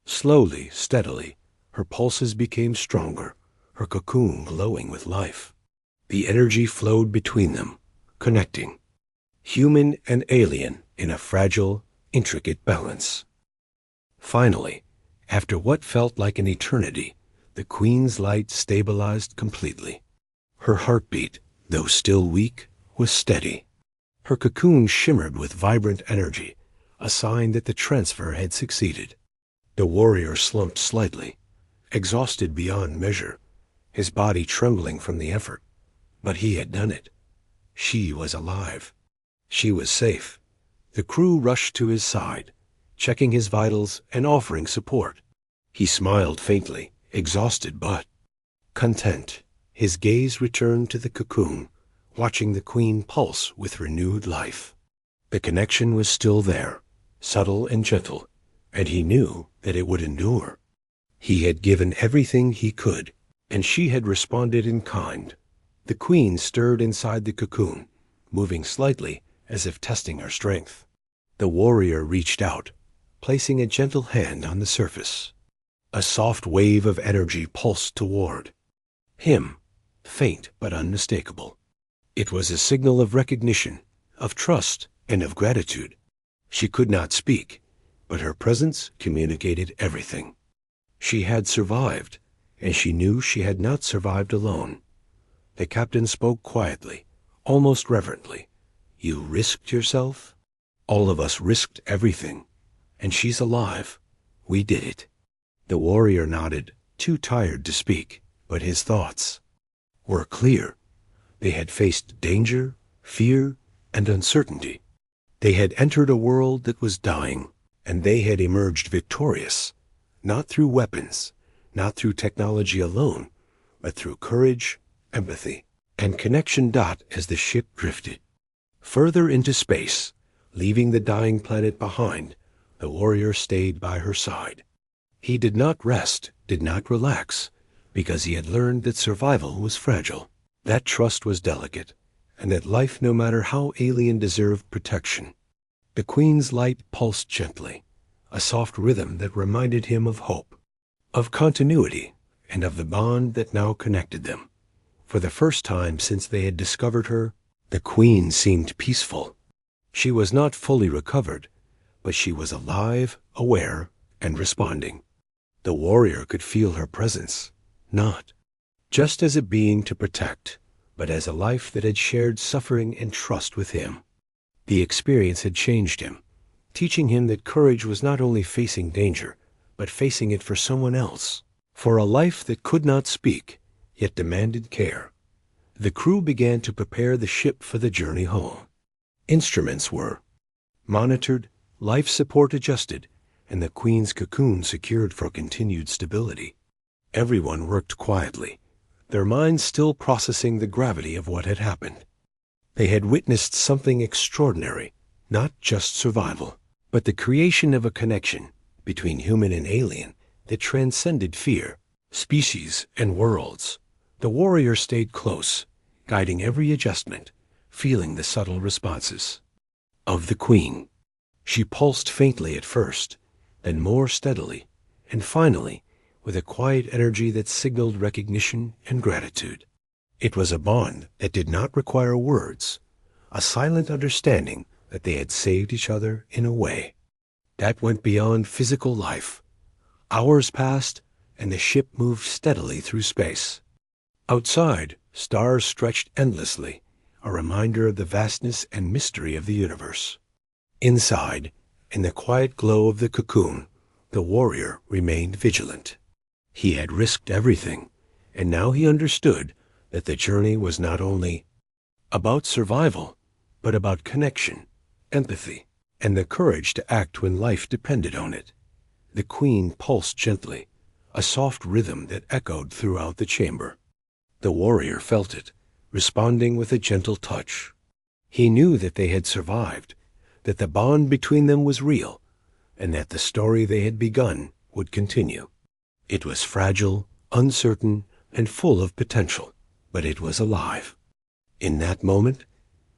Slowly, steadily, her pulses became stronger, her cocoon glowing with life. The energy flowed between them, connecting human and alien in a fragile, intricate balance. Finally, after what felt like an eternity, the Queen's light stabilized completely. Her heartbeat, though still weak, was steady. Her cocoon shimmered with vibrant energy, a sign that the transfer had succeeded. The warrior slumped slightly, exhausted beyond measure, his body trembling from the effort. But he had done it. She was alive. She was safe. The crew rushed to his side, checking his vitals and offering support. He smiled faintly, exhausted but content. His gaze returned to the cocoon, watching the Queen pulse with renewed life. The connection was still there, subtle and gentle, and he knew that it would endure. He had given everything he could, and she had responded in kind. The Queen stirred inside the cocoon, moving slightly as if testing her strength. The warrior reached out, placing a gentle hand on the surface. A soft wave of energy pulsed toward him, faint but unmistakable. It was a signal of recognition, of trust, and of gratitude. She could not speak, but her presence communicated everything. She had survived, and she knew she had not survived alone. The captain spoke quietly, almost reverently. You risked yourself? All of us risked everything. And she's alive. We did it. The warrior nodded, too tired to speak, but his thoughts were clear. They had faced danger, fear, and uncertainty. They had entered a world that was dying, and they had emerged victorious, not through weapons, not through technology alone, but through courage, empathy, and connection. As the ship drifted further into space, leaving the dying planet behind, the warrior stayed by her side. He did not rest, did not relax, because he had learned that survival was fragile, that trust was delicate, and that life, no matter how alien, deserved protection. The Queen's light pulsed gently, a soft rhythm that reminded him of hope, of continuity, and of the bond that now connected them. For the first time since they had discovered her, the Queen seemed peaceful. She was not fully recovered, but she was alive, aware, and responding. The warrior could feel her presence, not just as a being to protect, but as a life that had shared suffering and trust with him. The experience had changed him, teaching him that courage was not only facing danger, but facing it for someone else, for a life that could not speak, yet demanded care. The crew began to prepare the ship for the journey home. Instruments were monitored, life support adjusted, and the Queen's cocoon secured for continued stability. Everyone worked quietly, their minds still processing the gravity of what had happened. They had witnessed something extraordinary, not just survival, but the creation of a connection between human and alien that transcended fear, species, and worlds. The warrior stayed close, guiding every adjustment, feeling the subtle responses of the Queen. She pulsed faintly at first, then more steadily, and finally, with a quiet energy that signaled recognition and gratitude. It was a bond that did not require words, a silent understanding that they had saved each other in a way that went beyond physical life. Hours passed, and the ship moved steadily through space. Outside, stars stretched endlessly, a reminder of the vastness and mystery of the universe. Inside, in the quiet glow of the cocoon, the warrior remained vigilant. He had risked everything, and now he understood that the journey was not only about survival, but about connection, empathy, and the courage to act when life depended on it. The Queen pulsed gently, a soft rhythm that echoed throughout the chamber. The warrior felt it, responding with a gentle touch. He knew that they had survived, that the bond between them was real, and that the story they had begun would continue. It was fragile, uncertain, and full of potential, but it was alive. In that moment,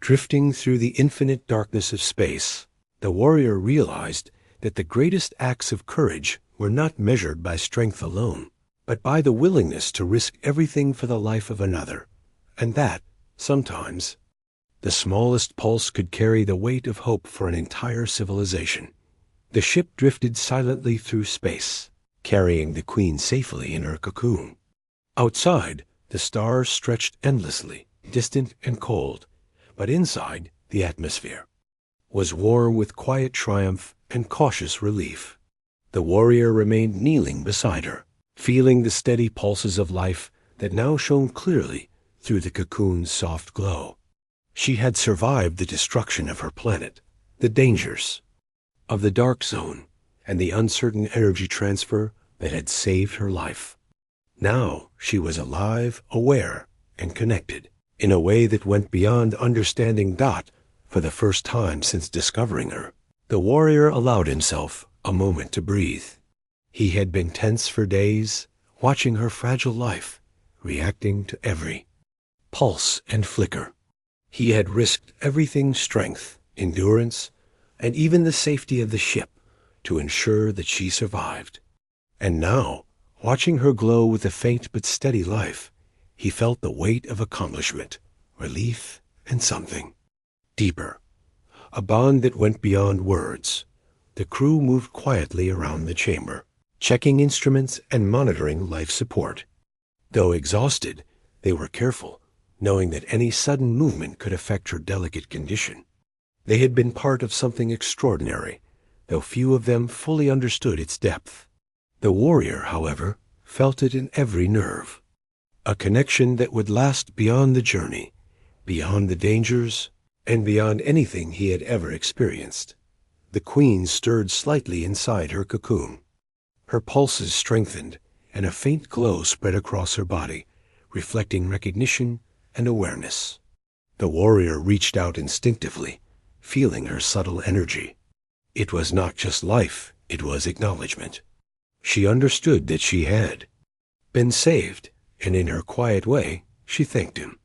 drifting through the infinite darkness of space, the warrior realized that the greatest acts of courage were not measured by strength alone, but by the willingness to risk everything for the life of another, and that, sometimes, the smallest pulse could carry the weight of hope for an entire civilization. The ship drifted silently through space, carrying the Queen safely in her cocoon. Outside, the stars stretched endlessly, distant and cold, but inside, the atmosphere was warm with quiet triumph and cautious relief. The warrior remained kneeling beside her, feeling the steady pulses of life that now shone clearly through the cocoon's soft glow. She had survived the destruction of her planet, the dangers of the dark zone, and the uncertain energy transfer that had saved her life. Now she was alive, aware, and connected in a way that went beyond understanding Dot for the first time since discovering her. The warrior allowed himself a moment to breathe. He had been tense for days, watching her fragile life, reacting to every pulse and flicker. He had risked everything: strength, endurance, and even the safety of the ship to ensure that she survived. And now, watching her glow with a faint but steady life, he felt the weight of accomplishment, relief, and something deeper, a bond that went beyond words. The crew moved quietly around the chamber, checking instruments and monitoring life support. Though exhausted, they were careful, knowing that any sudden movement could affect her delicate condition. They had been part of something extraordinary, though few of them fully understood its depth. The warrior, however, felt it in every nerve, a connection that would last beyond the journey, beyond the dangers, and beyond anything he had ever experienced. The Queen stirred slightly inside her cocoon. Her pulses strengthened, and a faint glow spread across her body, reflecting recognition and awareness. The warrior reached out instinctively, feeling her subtle energy. It was not just life, it was acknowledgement. She understood that she had been saved, and in her quiet way, she thanked him.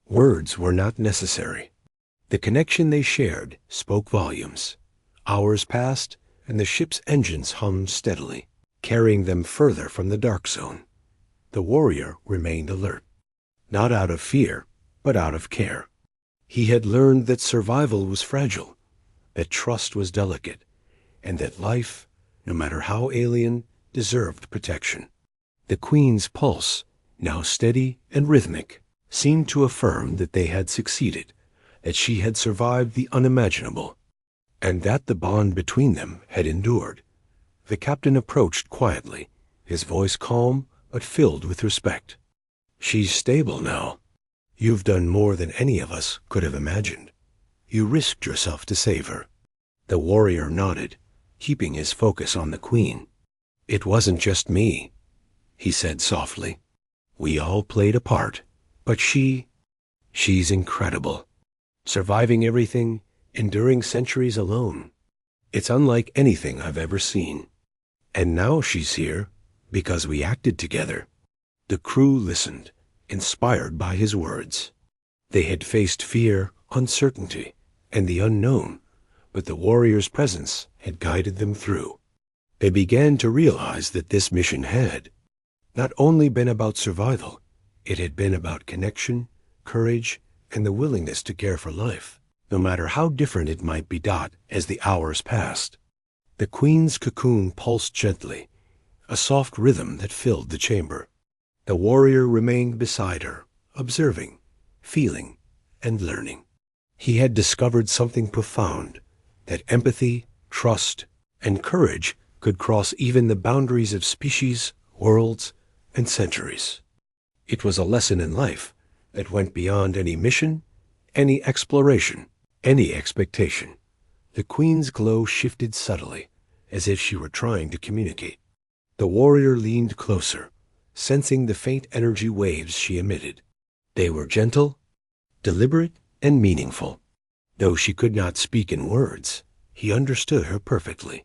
Words were not necessary. The connection they shared spoke volumes. Hours passed, and the ship's engines hummed steadily, carrying them further from the dark zone. The warrior remained alert, not out of fear, but out of care. He had learned that survival was fragile, that trust was delicate, and that life, no matter how alien, deserved protection. The Queen's pulse, now steady and rhythmic, seemed to affirm that they had succeeded, that she had survived the unimaginable, and that the bond between them had endured. The captain approached quietly, his voice calm but filled with respect. "She's stable now. You've done more than any of us could have imagined. You risked yourself to save her." The warrior nodded, keeping his focus on the Queen. "It wasn't just me," he said softly. "We all played a part, but she's incredible. Surviving everything, enduring centuries alone. It's unlike anything I've ever seen. And now she's here because we acted together." The crew listened, inspired by his words. They had faced fear, uncertainty, and the unknown, but the warrior's presence had guided them through. They began to realize that this mission had not only been about survival, it had been about connection, courage, and the willingness to care for life, no matter how different it might be. As the hours passed, the Queen's cocoon pulsed gently, a soft rhythm that filled the chamber. The warrior remained beside her, observing, feeling, and learning. He had discovered something profound, that empathy, trust, and courage could cross even the boundaries of species, worlds, and centuries. It was a lesson in life that went beyond any mission, any exploration, any expectation. The Queen's glow shifted subtly, as if she were trying to communicate. The warrior leaned closer, sensing the faint energy waves she emitted. They were gentle, deliberate, and meaningful. Though she could not speak in words, he understood her perfectly.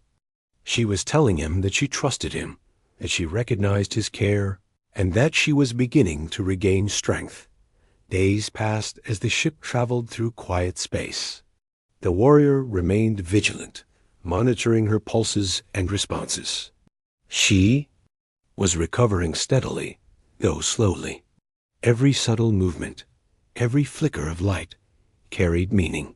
She was telling him that she trusted him, that she recognized his care, and that she was beginning to regain strength. Days passed as the ship traveled through quiet space. The warrior remained vigilant, monitoring her pulses and responses. She was recovering steadily, though slowly. Every subtle movement, every flicker of light, carried meaning.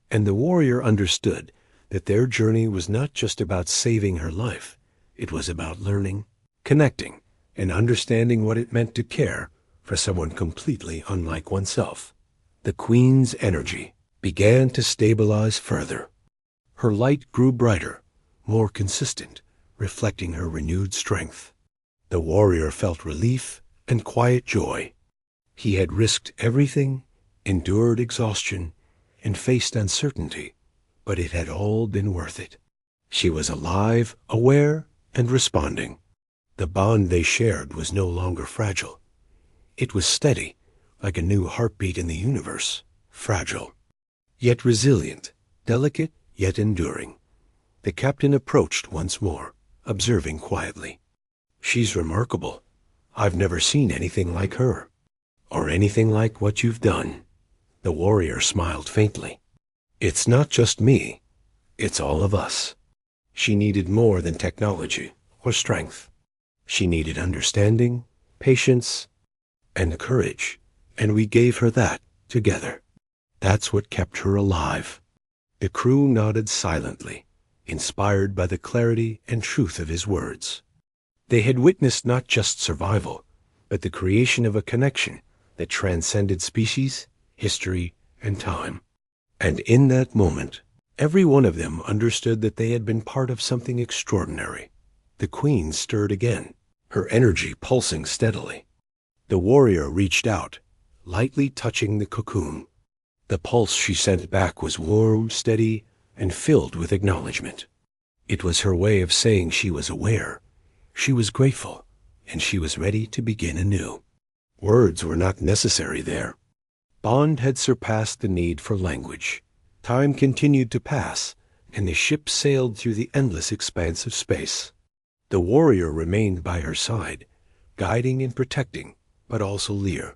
And the warrior understood that their journey was not just about saving her life. It was about learning, connecting, and understanding what it meant to care for someone completely unlike oneself. The Queen's energy began to stabilize further. Her light grew brighter, more consistent, reflecting her renewed strength. The warrior felt relief and quiet joy. He had risked everything, endured exhaustion, and faced uncertainty, but it had all been worth it. She was alive, aware, and responding. The bond they shared was no longer fragile. It was steady, like a new heartbeat in the universe, fragile, yet resilient, delicate, yet enduring. The captain approached once more, observing quietly. "She's remarkable. I've never seen anything like her, or anything like what you've done." The warrior smiled faintly. "It's not just me. It's all of us." She needed more than technology or strength. She needed understanding, patience, and courage, and we gave her that together. That's what kept her alive. The crew nodded silently, inspired by the clarity and truth of his words. They had witnessed not just survival, but the creation of a connection that transcended species, history, and time. And in that moment, every one of them understood that they had been part of something extraordinary. The Queen stirred again, her energy pulsing steadily. The warrior reached out, lightly touching the cocoon. The pulse she sent back was warm, steady, and filled with acknowledgement. It was her way of saying she was aware, she was grateful, and she was ready to begin anew. Words were not necessary there. Bond had surpassed the need for language. Time continued to pass, and the ship sailed through the endless expanse of space. The warrior remained by her side, guiding and protecting, but also near.